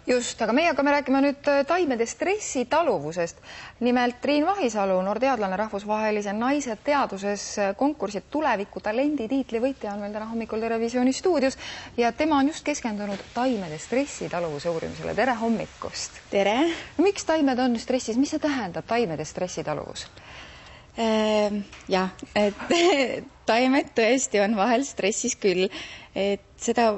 Just, aga meie hakkame rääkima nüüd taimede stressitaluvusest. Nimelt Triin Vahisalu, noorteadlane, rahvusvahelise Naised teaduses konkursi Tuleviku Talendi tiitli võitja on meil täna hommikul Terevisiooni stuudios ja tema on just keskendunud taimede stressitaluvuse uurimisele. Tere hommikust! Tere! Miks taimed on stressis? Mis see tähendab, taimede stressitaluvus? Jah, et taimed tõesti on vahel stressis küll, et seda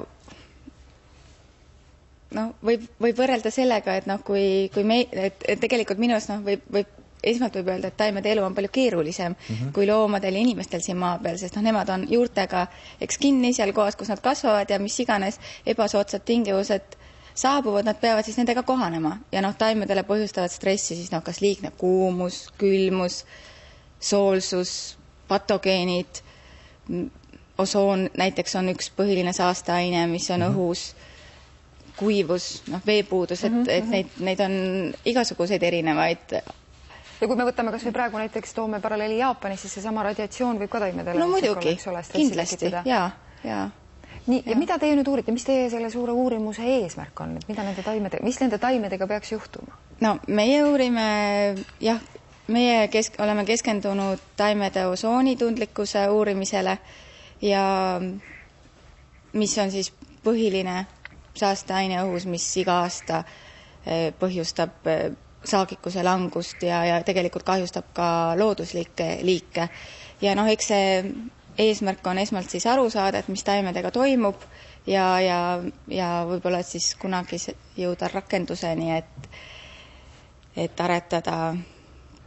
võib võrrelda sellega, et kui tegelikult minust esmalt võib öelda, et taimede elu on palju keerulisem kui loomadel ja inimestel siin maa peal, sest nemad on juurtega kinni seal kohas, kus nad kasvavad ja mis iganes ebasoodsad tingimused saabuvad, nad peavad siis nendega kohanema. Ja taimedele põhjustavad stressi siis kas liigne kuumus, külmus, soolsus, patogeenid, osoon näiteks on üks põhiline saasteaine, mis on õhus, kuivus, veepuudus, et neid on igasuguseid erinevaid. Ja kui me võtame kas või praegu näiteks toome paralleeli Jaapanis, siis seesama radiatsioon võib ka taimedele. No muidugi, kindlasti, jaa. Nii, ja mida teie nüüd uurite? Mis teie selle suure uurimuse eesmärk on? Mis nende taimedega peaks juhtuma? No meie uurime, jah, meie oleme keskendunud taimede osoonitundlikkuse uurimisele ja mis on siis põhiline saasteaine õhus, mis iga aasta põhjustab saagikuse langust ja tegelikult kahjustab ka looduslikke liike. Ja eks see eesmärk on esmalt siis aru saada, et mis taimedega toimub ja võib-olla siis kunagi jõuda rakenduseni, et aretada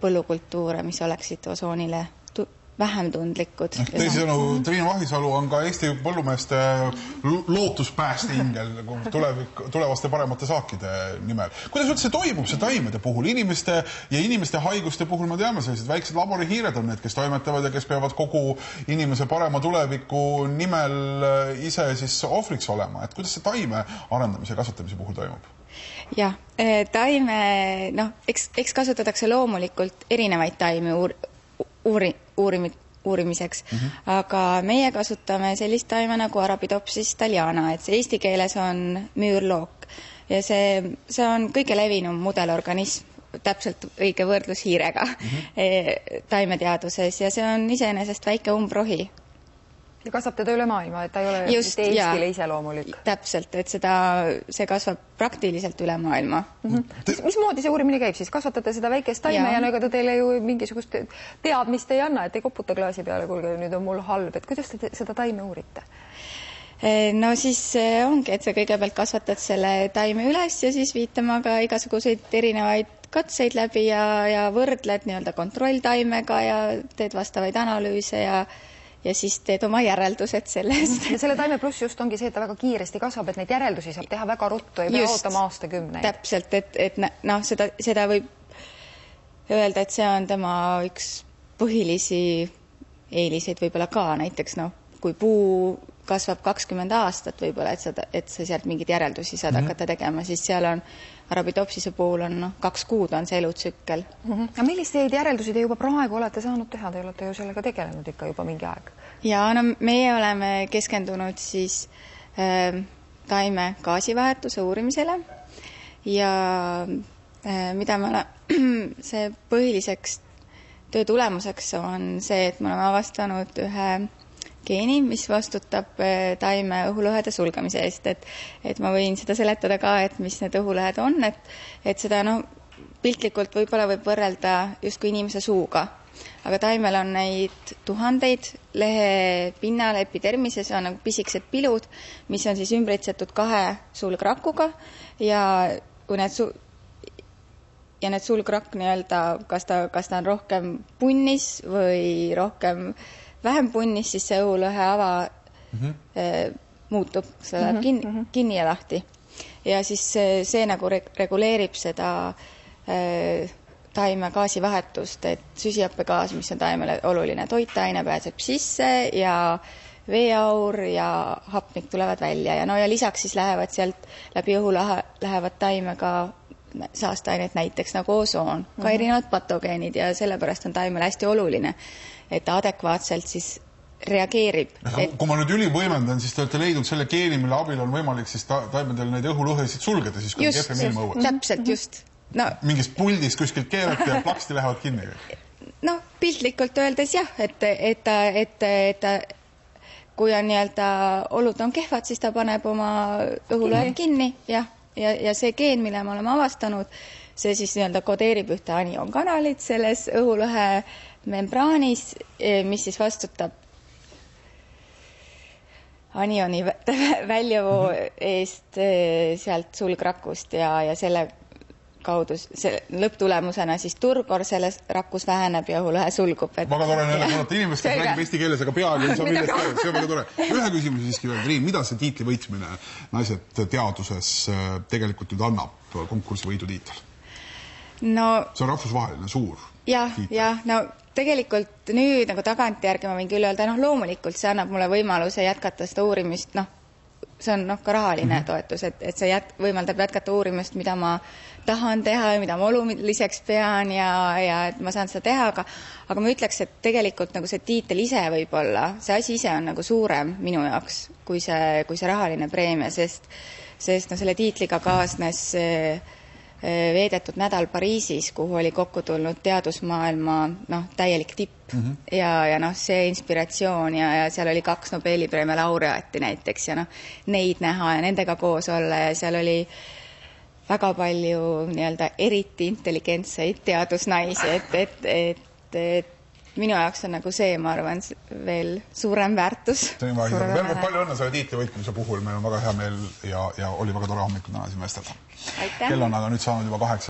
põllukultuure, mis oleksid osoonile vähem tundlikud. Teisisõnu, Triin Vahisalu on ka Eesti põllumeeste lootuspääste ingel tulevaste paremate saakide nimel. Kuidas üldse toimub see taimede puhul? Inimeste haiguste puhul me teame, sellised väiksed laborihiired on need, kes toimetavad ja kes peavad kogu inimese parema tuleviku nimel ise siis ohvriks olema. Et kuidas see taime arendamise ja kasvatamise puhul toimub? Jah, taime, eks kasutatakse loomulikult erinevaid taime uurimiseks, aga meie kasutame sellist taime nagu Arabidopsis thaliana, et see eesti keeles on müürlook ja see on kõige levinum mudelorganism, täpselt õige võrdlus hiirega taimeteaduses ja see on iseenesest väike umbrohi. Ja kasvab teda üle maailma, et ta ei ole just Eestile iseloomulik. Täpselt, et see kasvab praktiliselt üle maailma. Mismoodi see uurimine käib siis? Kasvatate seda väikest taime ja ega ta teile ju mingisugust teadmist ei anna, et ei koputa klaasi peale, kuulge, nüüd on mul halb. Et kuidas te seda taime uurite? No siis ongi, et sa kõigepealt kasvatad selle taime üles ja siis viitama ka igasuguseid erinevaid katseid läbi ja võrdled kontrolltaimega ja teed vastavaid analüüse ja siis teed oma järeldused sellest. Ja selle taime pluss just ongi see, et ta väga kiiresti kasvab, et neid järeldusi saab teha väga ruttu, ei pea ootama aastakümneid. Täpselt, et seda võib öelda, et see on tema üks põhilisi eeliseid võib-olla ka, näiteks kui puu kasvab 20 aastat võib-olla, et sa sealt mingid järeldusi saad hakata tegema, siis seal on Arabidopsise puhul on 2 kuud on see elutsükkel. Ja milliseid järeldusi te juba praegu olete saanud teha? Te olete ju sellega tegelenud ikka juba mingi aeg. Ja meie oleme keskendunud siis taime gaasivahetuse uurimisele ja mida see põhiliseks töö tulemuseks on see, et me oleme avastanud ühe geeni, mis vastutab taime õhulõhede sulgemise eest, et ma võin seda seletada ka, et mis need õhulõhed on, et seda piltlikult võib-olla võib võrrelda justkui inimese suuga, aga taimel on neid tuhandeid lehe pinnal epidermises on nagu pisikesed pilud, mis on siis ümbritsetud 2 sulgrakuga ja kui need sulgrakk kas ta on rohkem punnis või rohkem vähem punnis, siis see õhulõhe ava muutub, see läheb kinni ja lahti. Ja siis see nagu reguleerib seda taime gaasivahetust, et süsihappegaas, mis on taimele oluline toitaine, pääseb sisse ja veeaur ja hapnik tulevad välja. Ja lisaks siis lähevad sealt läbi õhu lähevad taime ka saasteainet näiteks nagu osoon, ka erinevad patogeenid ja sellepärast on taimele hästi oluline, et ta adekvaatselt siis reageerib. Kui ma nüüd ülivõimendan, siis te olete leidnud selle geeni, mille abil on võimalik siis taimedel neid õhulõhesid sulgeda, siis kui just, kehvem ilma õues. Täpselt, just. No, mingist puldist kuskilt keerati ja plaksti lähevad kinni. No, piltlikult öeldes jah, et kui on nii-öelda olud on kehvad, siis ta paneb oma õhulõhed kinni ja see geen, mille me oleme avastanud, see siis nii-öelda kodeerib ühte anioonkanalit selles õhulõhe membraanis, mis siis vastutab anioni väljuvoo eest sealt sulgrakust ja selle kaudu lõpptulemusena siis turgor selles rakus väheneb ja õhulõhe sulgub. Väga tore neile kuulata inimest, kes räägib eesti keeles, aga peaaegu ei saa millest keeles. See on väga tore. Ühe küsimuse siiski veel, Triin, mida see tiitli võitmine naised teaduses tegelikult nüüd annab konkursi võidutiitel? No, see on rahvusvaheline suur tiitel. No tegelikult nüüd nagu tagantjärgi ma võin küll öelda, loomulikult see annab mulle võimaluse jätkata seda uurimist, see on ka rahaline toetus, et see võimaldab jätkata uurimist, mida ma tahan teha ja mida ma oluliseks pean ja et ma saan seda teha, aga ma ütleks, et tegelikult nagu see tiitel ise võib-olla, see asi ise on nagu suurem minu jaoks kui see rahaline preemia, sest selle tiitliga kaasnes veedetud nädal Pariisis, kuhu oli kokku tulnud teadusmaailma täielik tipp ja see inspiratsioon ja seal oli 2 Nobeli preemia laureaati näiteks ja neid näha ja nendega koos olla ja seal oli väga palju nii-öelda eriti intelligentseid teadusnaisi, et minu jaoks on nagu see, ma arvan, veel suurem väärtus. Veel palju õnne selle tiitli võitmise puhul, meil on väga hea meel ja oli väga tore hommikul täna siin vestelda. Kell on aga nüüd saanud juba 8.